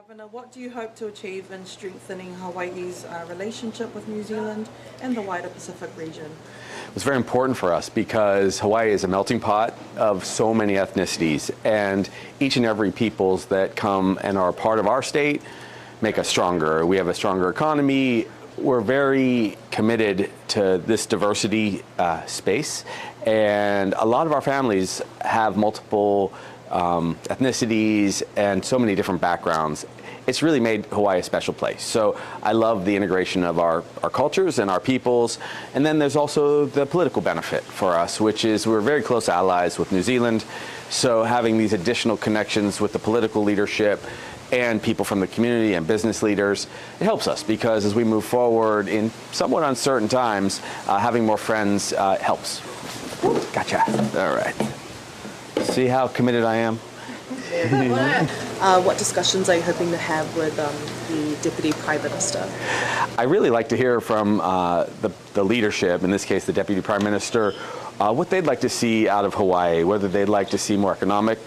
Governor, what do you hope to achieve in strengthening Hawaii's relationship with New Zealand and the wider Pacific region? It's very important for us because Hawaii is a melting pot of so many ethnicities, and each and every peoples that come and are part of our state make us stronger. We have a stronger economy. We're very committed to this diversity space, and a lot of our families have multiple ethnicities and so many different backgrounds. It's really made Hawaii a special place. So I love the integration of our cultures and our peoples. And then there's also the political benefit for us, which is we're very close allies with New Zealand. So having these additional connections with the political leadership and people from the community and business leaders, it helps us because as we move forward in somewhat uncertain times, having more friends helps. Gotcha. All right. See how committed I am? What discussions are you hoping to have with the Deputy Prime Minister? I really like to hear from the leadership, in this case the Deputy Prime Minister, what they'd like to see out of Hawaii, whether they'd like to see more economic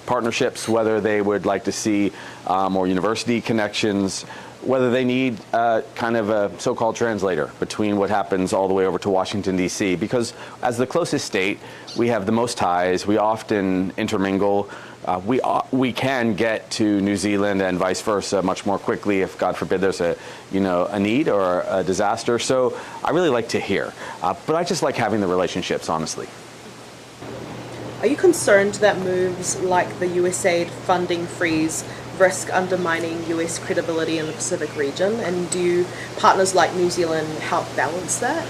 partnerships, whether they would like to see more university connections, whether they need kind of a so-called translator between what happens all the way over to Washington, D.C. Because as the closest state, we have the most ties. We often intermingle. We can get to New Zealand and vice versa much more quickly if, God forbid, there's a need or a disaster. So I really like to hear. But I just like having the relationships, honestly. Are you concerned that moves like the USAID funding freeze risk undermining US credibility in the Pacific region? And do partners like New Zealand help balance that?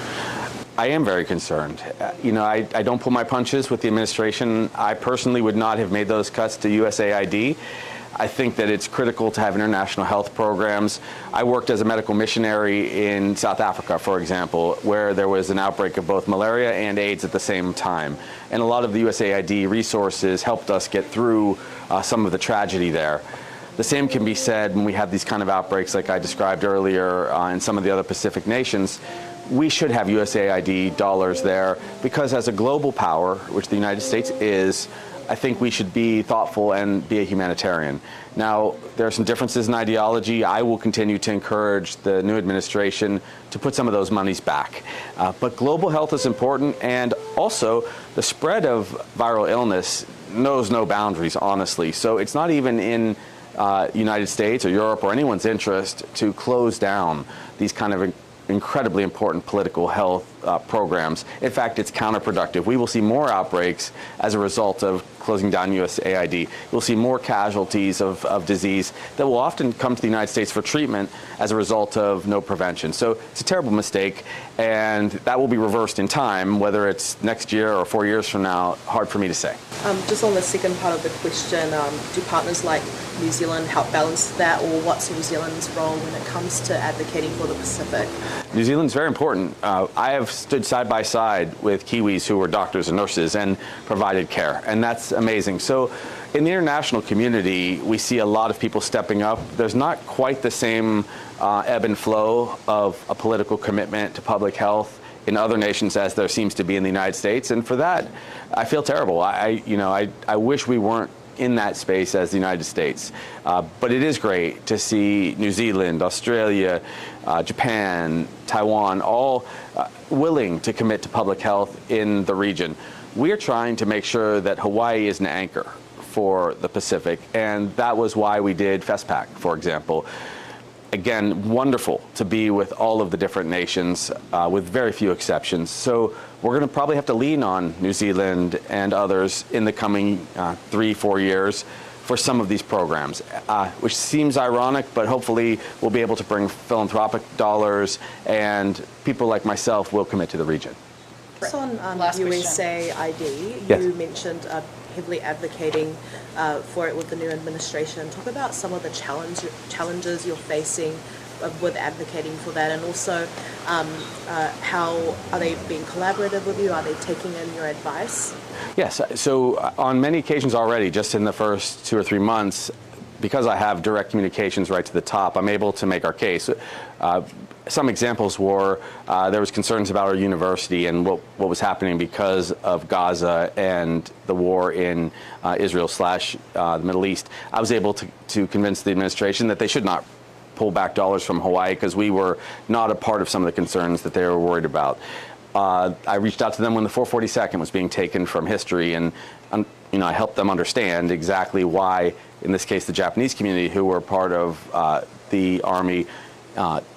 I am very concerned. I don't pull my punches with the administration. I personally would not have made those cuts to USAID. I think that it's critical to have international health programs. I worked as a medical missionary in South Africa, for example, where there was an outbreak of both malaria and AIDS at the same time. And a lot of the USAID resources helped us get through some of the tragedy there. The same can be said when we have these kind of outbreaks like I described earlier in some of the other Pacific nations. We should have USAID dollars there because as a global power, which the United States is, I think we should be thoughtful and be a humanitarian. Now, there are some differences in ideology. I will continue to encourage the new administration to put some of those monies back. But global health is important, and also the spread of viral illness knows no boundaries, honestly. So it's not even in United States or Europe or anyone's interest to close down these kind of incredibly important political health programs. In fact, it's counterproductive. We will see more outbreaks as a result of closing down USAID. We'll see more casualties of disease that will often come to the United States for treatment as a result of no prevention. So it's a terrible mistake, and that will be reversed in time, whether it's next year or 4 years from now, hard for me to say. Just on the second part of the question, do partners like New Zealand help balance that, or what's New Zealand's role when it comes to advocating for the Pacific? New Zealand's very important. I have stood side by side with Kiwis who were doctors and nurses and provided care, and that's amazing. So in the international community, we see a lot of people stepping up. There's not quite the same ebb and flow of a political commitment to public health in other nations as there seems to be in the United States, and for that, I feel terrible. I wish we weren't in that space as the United States. But it is great to see New Zealand, Australia, Japan, Taiwan, all willing to commit to public health in the region. We are trying to make sure that Hawaii is an anchor for the Pacific, and that was why we did FESPAC, for example. Again, wonderful to be with all of the different nations, with very few exceptions. So we're going to probably have to lean on New Zealand and others in the coming 3-4 years for some of these programs, which seems ironic, but hopefully we'll be able to bring philanthropic dollars, and people like myself will commit to the region. So on USAID, Yes. you mentioned heavily advocating for it with the new administration. Talk about some of the challenges you're facing with advocating for that, and also how are they being collaborative with you? Are they taking in your advice? Yes, so on many occasions already, just in the first 2 or 3 months, because I have direct communications right to the top, I'm able to make our case. some examples were there was concerns about our university and what was happening because of Gaza and the war in Israel / the Middle East. I was able to convince the administration that they should not pull back dollars from Hawaii because we were not a part of some of the concerns that they were worried about. I reached out to them when the 442nd was being taken from history, and I helped them understand exactly why, in this case, the Japanese community, who were part of the Army,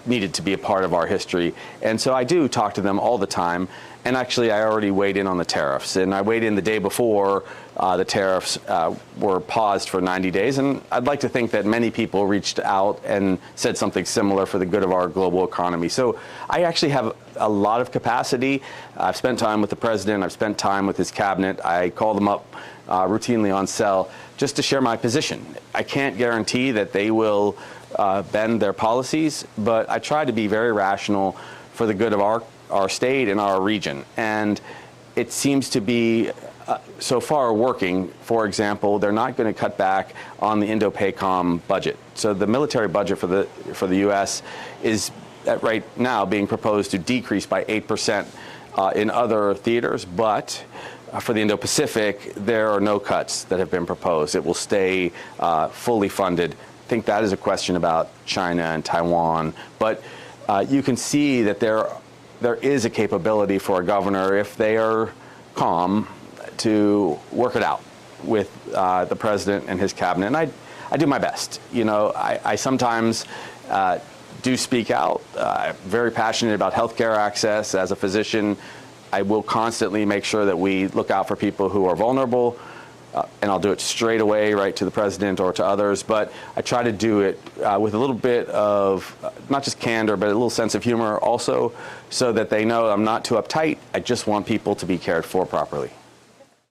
needed to be a part of our history. And so I do talk to them all the time. And actually, I already weighed in on the tariffs. And I weighed in the day before the tariffs were paused for 90 days. And I'd like to think that many people reached out and said something similar for the good of our global economy. So I actually have a lot of capacity. I've spent time with the president. I've spent time with his cabinet. I call them up routinely on cell just to share my position. I can't guarantee that they will bend their policies, but I try to be very rational for the good of our state and our region. And it seems to be so far working. For example, they're not going to cut back on the Indo-PACOM budget. So the military budget for the U.S. is right now being proposed to decrease by 8% in other theaters, but for the Indo-Pacific, there are no cuts that have been proposed. It will stay fully funded. I think that is a question about China and Taiwan. But you can see that there is a capability for a governor, if they are calm, to work it out with the president and his cabinet. And I do my best. I sometimes do speak out. I'm very passionate about healthcare access. As a physician, I will constantly make sure that we look out for people who are vulnerable. And I'll do it straight away, right, to the president or to others. But I try to do it with a little bit of not just candor, but a little sense of humor also, so that they know I'm not too uptight. I just want people to be cared for properly.